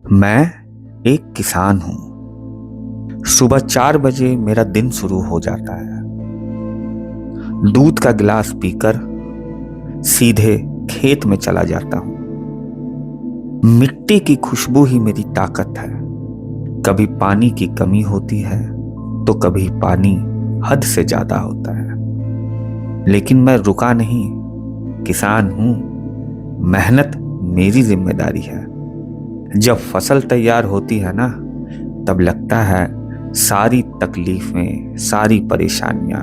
मैं एक किसान हूं। सुबह 4 बजे मेरा दिन शुरू हो जाता है। दूध का गिलास पीकर सीधे खेत में चला जाता हूं। मिट्टी की खुशबू ही मेरी ताकत है। कभी पानी की कमी होती है तो कभी पानी हद से ज्यादा होता है, लेकिन मैं रुका नहीं। किसान हूं, मेहनत मेरी जिम्मेदारी है। जब फसल तैयार होती है ना, तब लगता है सारी तकलीफें, सारी परेशानियां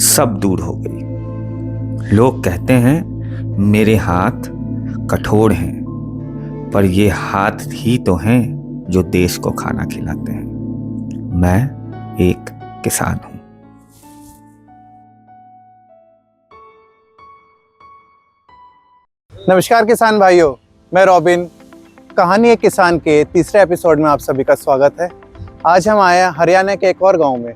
सब दूर हो गई। लोग कहते हैं मेरे हाथ कठोर हैं, पर ये हाथ ही तो हैं जो देश को खाना खिलाते हैं। मैं एक किसान हूं। नमस्कार किसान भाइयों, मैं रॉबिन। कहानी एक किसान के तीसरे एपिसोड में आप सभी का स्वागत है। आज हम आए हैं हरियाणा के एक और गांव में।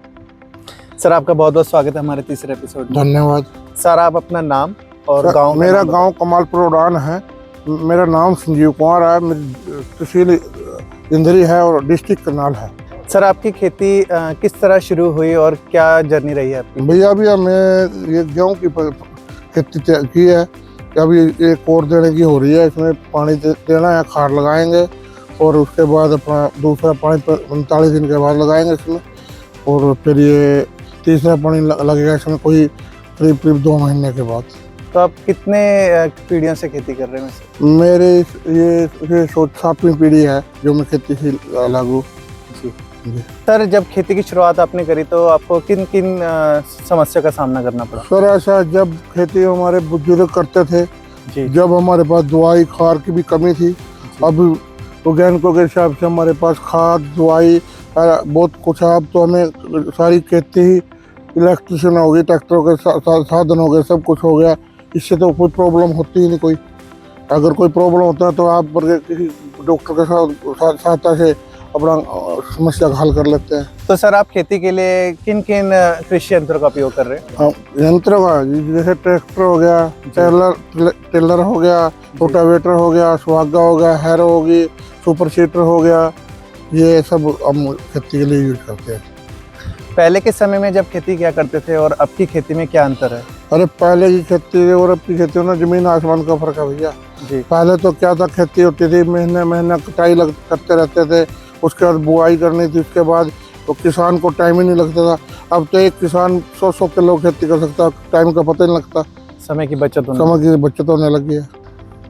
सर, आपका बहुत बहुत स्वागत है हमारे तीसरे एपिसोड में। धन्यवाद सर, आप अपना नाम और गांव का मेरा नाम गांव कमालपुर उड़ान है। मेरा नाम संजीव कुमार है। मेरी तहसील इंदरी है और डिस्ट्रिक्ट करनाल है। बताएं। सर, आपकी खेती किस तरह शुरू हुई और क्या जर्नी रही है आपकी? भैया मैं ये गेहूँ की खेती की है। अभी एक और देने की हो रही है। इसमें पानी देना है, खाद लगाएंगे और उसके बाद अपना दूसरा पानी 45 दिन के बाद लगाएंगे इसमें, और फिर ये तीसरा पानी लगेगा इसमें कोई करीब 2 महीने के बाद। तो आप कितने पीढ़ियों से खेती कर रहे हैं वैसे? मेरे ये 7वीं पीढ़ी है जो मैं खेती से लागू। जी। सर, जब खेती की शुरुआत आपने करी तो आपको किन किन समस्या का सामना करना पड़ा? सर ऐसा, जब खेती हमारे बुजुर्ग करते थे, जी। जब हमारे पास दवाई खाद की भी कमी थी, अब वैज्ञानिकों के हिसाब से हमारे पास खाद दवाई बहुत कुछ है। अब तो हमें सारी खेती ही इलेक्ट्रिशियन हो गई, ट्रैक्टरों के साधन हो गए, सब कुछ हो गया। इससे तो कोई प्रॉब्लम होती ही नहीं। कोई अगर कोई प्रॉब्लम होता है तो आप किसी डॉक्टर के साथ सहायता से अपना समस्या का हल कर लेते हैं। तो सर, आप खेती के लिए किन किन कृषि यंत्रों का उपयोग कर रहे हैं? यंत्र का जैसे ट्रैक्टर हो गया, टेलर हो गया, रोटावेटर हो गया, सुहागा हो गया, हैरो होगी, सुपर सीटर हो गया, ये सब हम खेती के लिए यूज करते हैं। पहले के समय में जब खेती किया करते थे और अब की खेती में क्या अंतर है? अरे पहले की खेती और अब की खेती में जमीन आसमान का फर्क है भैया। जी। पहले तो क्या था, खेती होती थी, महीने महीने कटाई करते रहते थे, उसके बाद बुआई करनी थी, उसके बाद तो किसान को टाइम ही नहीं लगता था। अब तो एक किसान 100 किलो खेती कर सकता, टाइम का पता ही नहीं लगता। समय की बचत होने लगी है।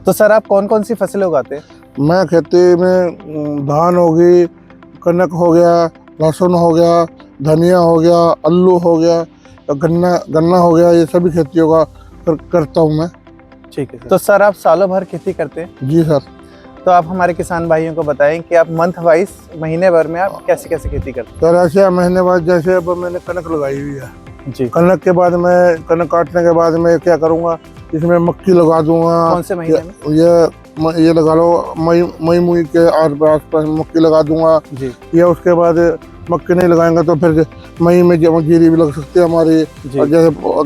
तो सर, आप कौन कौन सी फसलें उगाते हैं? मैं खेती में धान होगी, कनक हो गया, लहसुन हो गया, धनिया हो गया, आलू हो गया, गन्ना हो गया, ये सभी खेतियों का करता हूँ मैं। ठीक है। तो सर, आप सालों भर खेती करते हैं? जी सर। तो आप हमारे किसान भाइयों को बताएं कि आप मंथ वाइज, महीने भर में आप कैसे कैसे खेती करते हैं? सर ऐसे महीने बाद, जैसे अब मैंने कनक लगाई हुई है, जी। कनक के बाद मैं कनक काटने के बाद मैं क्या करूँगा, इसमें मक्की लगा दूंगा। कौन से महीने में? ये लगा लो मई के आसपास मक्की लगा दूंगा जी। या उसके बाद मक्की नहीं लगाएंगे तो फिर मई में जीरी भी लग सकती है हमारी। और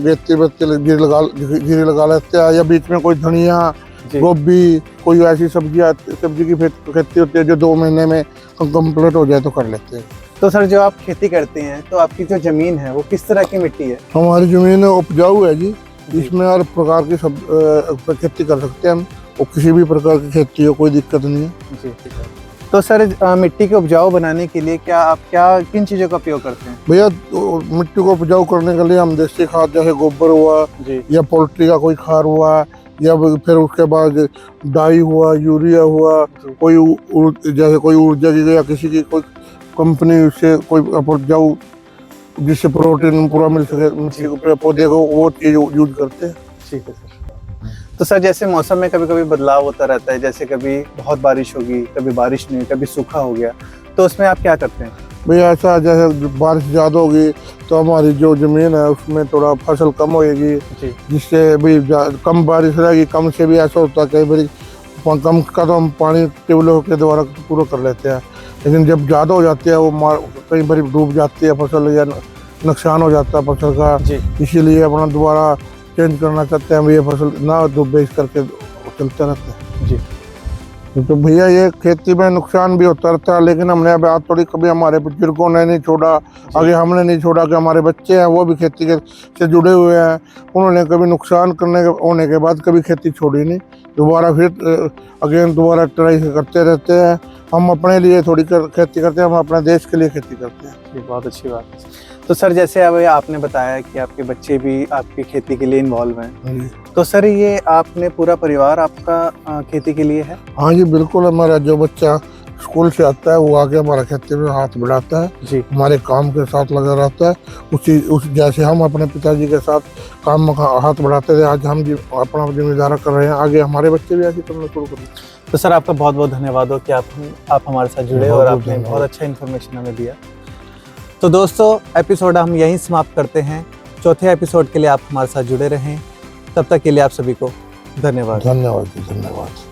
जैसे जीरी लगा लेते हैं, या बीच में कोई धनिया, गोभी, कोई ऐसी सब्जी की खेती होती है जो 2 महीने में कंप्लीट हो जाए तो कर लेते हैं। तो सर, जो आप खेती करते हैं तो आपकी जो जमीन है वो किस तरह की मिट्टी है? हमारी जमीन उपजाऊ है जी। इसमें हर प्रकार की सब खेती कर सकते हैं हम, और किसी भी प्रकार की खेती हो, कोई दिक्कत नहीं है। जी। तो सर, मिट्टी को उपजाऊ बनाने के लिए किन चीज़ों का उपयोग करते हैं? भैया मिट्टी को उपजाऊ करने के लिए हम देसी खाद, जैसे गोबर हुआ या पोल्ट्री का कोई खाद हुआ, या फिर उसके बाद डाई हुआ, यूरिया हुआ, जैसे कोई ऊर्जा की या किसी की कोई कंपनी से कोई उपजाऊ जिससे प्रोटीन पूरा मिल सके पौधे को, वो चीज यूज करते हैं। ठीक है सर। तो सर, जैसे मौसम में कभी कभी बदलाव होता रहता है, जैसे कभी बहुत बारिश होगी, कभी बारिश नहीं, कभी सूखा हो गया, तो उसमें आप क्या करते हैं? भैया ऐसा, जैसे बारिश ज़्यादा होगी तो हमारी जो ज़मीन है उसमें थोड़ा फसल कम होएगी, जिससे भी कम बारिश रहेगी। कम से भी ऐसा होता है कई बार कम का तो हम पानी ट्यूबवेलों के द्वारा पूरा कर लेते हैं, लेकिन जब ज़्यादा हो जाती है वो कई बार डूब जाती है फसल, या नुकसान हो जाता है फसल का। इसीलिए अपना दोबारा चेंज करना चाहते हैं, ये फसल ना डूबे, इस करके चलते रहते हैं। जी। तो भैया ये खेती में नुकसान भी होता रहता है, लेकिन हमने अब आज थोड़ी कभी हमारे बुजुर्गों ने नहीं छोड़ा, आगे हमने नहीं छोड़ा कि हमारे बच्चे हैं वो भी खेती के से जुड़े हुए हैं, उन्होंने कभी नुकसान करने के होने के बाद कभी खेती छोड़ी नहीं, दोबारा फिर अगेन दोबारा ट्राई करते रहते हैं। हम अपने लिए थोड़ी खेती करते हैं, हम अपने देश के लिए खेती करते हैं। ये बहुत अच्छी बात है। तो सर जैसे अब आपने बताया कि आपके बच्चे भी आपकी खेती के लिए इन्वॉल्व हैं, तो सर ये आपने पूरा परिवार आपका खेती के लिए है? हाँ जी बिल्कुल, हमारा जो बच्चा स्कूल से आता है वो आके हमारा खेती में हाथ बढ़ाता है जी। हमारे काम के साथ लगा रहता है। उस जैसे हम अपने पिताजी के साथ काम में हाथ बढ़ाते थे, आज हम अपना जिम्मेदारी कर रहे हैं, आगे हमारे बच्चे भी ऐसे करना शुरू करें। तो सर आपका बहुत बहुत धन्यवाद हो कि आप हमारे साथ जुड़े और आपने बहुत अच्छा इन्फॉर्मेशन हमें दिया। तो दोस्तों एपिसोड हम यहीं समाप्त करते हैं। चौथे एपिसोड के लिए आप हमारे साथ जुड़े रहें। तब तक के लिए आप सभी को धन्यवाद। धन्यवाद।